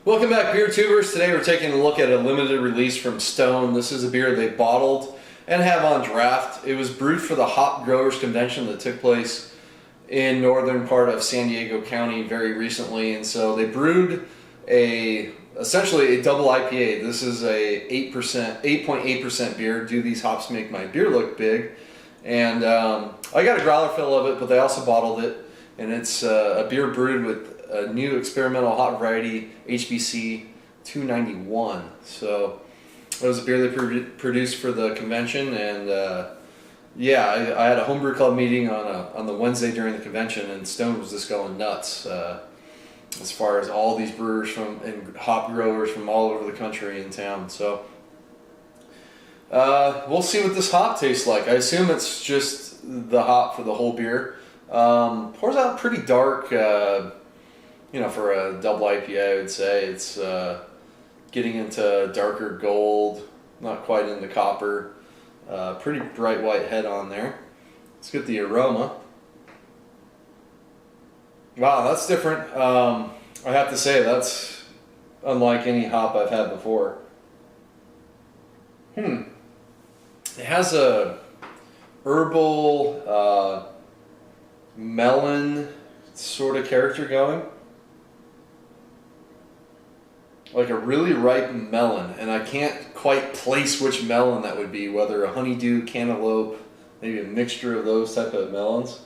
Welcome back, beer tubers. Today we're taking a look at a limited release from Stone. This is a beer they bottled and have on draft. It was brewed for the Hop Growers Convention that took place in northern part of San Diego County very recently, and so they brewed essentially a double IPA. This is a 8.8% beer. Do these hops make my beer look big? And I got a growler fill of it, but they also bottled it, and it's a beer brewed with a new experimental hop variety, HBC 291. So it was a beer they produced for the convention, and yeah, I had a homebrew club meeting on the Wednesday during the convention, and Stone was just going nuts as far as all these brewers and hop growers from all over the country in town. So we'll see what this hop tastes like. I assume it's just the hop for the whole beer. Pours out pretty dark. You know, for a double IPA, I would say it's getting into darker gold, not quite into copper. Pretty bright white head on there. Let's get the aroma. Wow, that's different. I have to say that's unlike any hop I've had before. It has a herbal melon sort of character going. Like a really ripe melon, and I can't quite place which melon that would be, whether a honeydew, cantaloupe, maybe a mixture of those type of melons.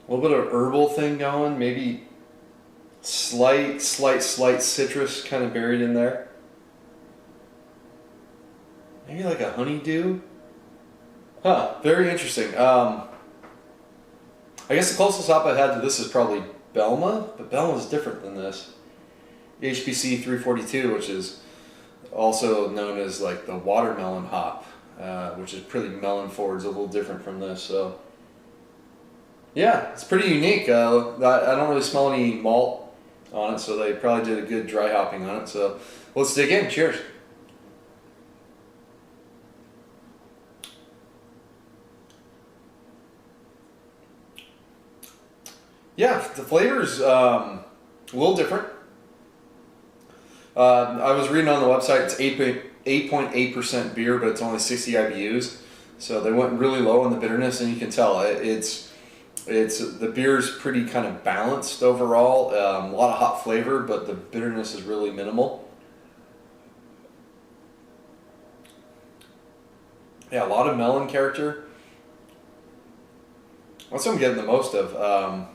A little bit of herbal thing going, maybe slight citrus kind of buried in there. Maybe like a honeydew. Huh, very interesting. I guess the closest hop I've had to this is probably Belma, but Belma is different than this. HBC 342, which is also known as like the watermelon hop, which is pretty melon forward, is a little different from this. So yeah, it's pretty unique. I don't really smell any malt on it, so they probably did a good dry hopping on it. So let's dig in. Cheers. Yeah, the flavor's a little different. I was reading on the website, it's 8.8% beer, but it's only 60 IBUs. So they went really low on the bitterness, and you can tell the beer's pretty kind of balanced overall. A lot of hop flavor, but the bitterness is really minimal. Yeah, a lot of melon character. That's what I'm getting the most of.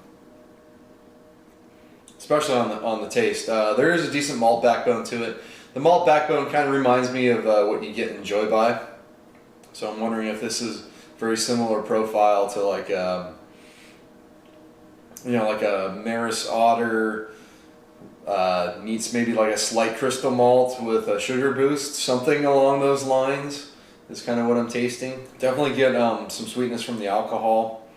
Especially on the taste. There is a decent malt backbone to it. The malt backbone kind of reminds me of what you get in Enjoy By. So I'm wondering if this is very similar profile to like you know, like a Maris Otter meets maybe like a slight crystal malt with a sugar boost, something along those lines is kind of what I'm tasting. Definitely get some sweetness from the alcohol.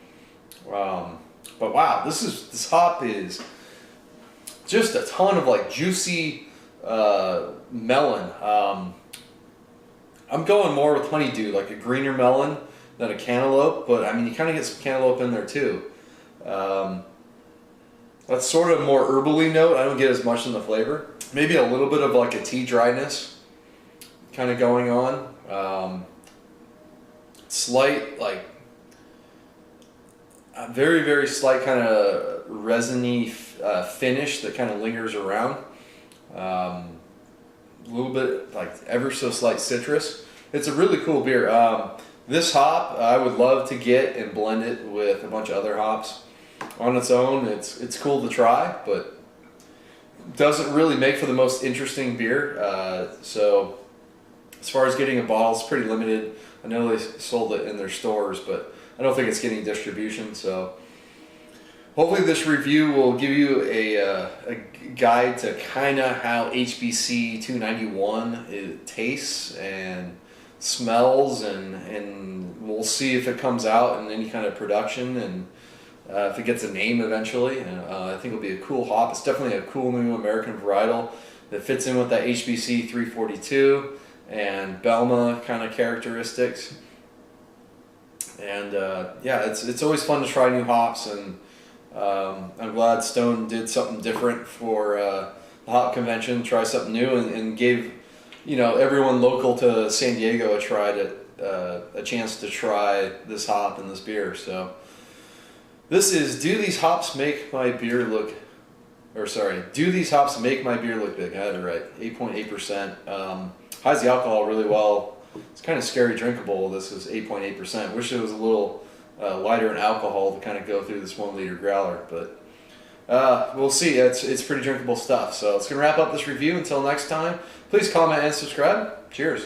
But wow, this hop is just a ton of like juicy melon. I'm going more with honeydew, like a greener melon than a cantaloupe, but I mean you kind of get some cantaloupe in there too. That's sort of more herbally note. I don't get as much in the flavor. Maybe a little bit of like a tea dryness kind of going on. Slight, like a very slight kind of resiny finish that kind of lingers around. A little bit like ever so slight citrus. It's a really cool beer. This hop I would love to get and blend it with a bunch of other hops. On its own, it's cool to try, but doesn't really make for the most interesting beer. So as far as getting a bottle, it's pretty limited. I know they sold it in their stores, but I don't think it's getting distribution. So hopefully this review will give you a guide to kind of how HBC 291 tastes and smells, and we'll see if it comes out in any kind of production, and if it gets a name eventually. And I think it'll be a cool hop. It's definitely a cool new American varietal that fits in with that HBC 342 and Belma kind of characteristics. And yeah, it's always fun to try new hops, and I'm glad Stone did something different for hop convention, try something new, and gave, you know, everyone local to San Diego a chance to try this hop and this beer. So this is Do These Hops Make My Beer Look, or sorry, Do These Hops Make My Beer Look Big? I had it right. 8.8%. Hides the alcohol really well. It's kind of scary drinkable. This is 8.8%. Wish it was a little lighter in alcohol to kind of go through this 1 liter growler, but we'll see. It's pretty drinkable stuff. So it's going to wrap up this review. Until next time, please comment and subscribe. Cheers.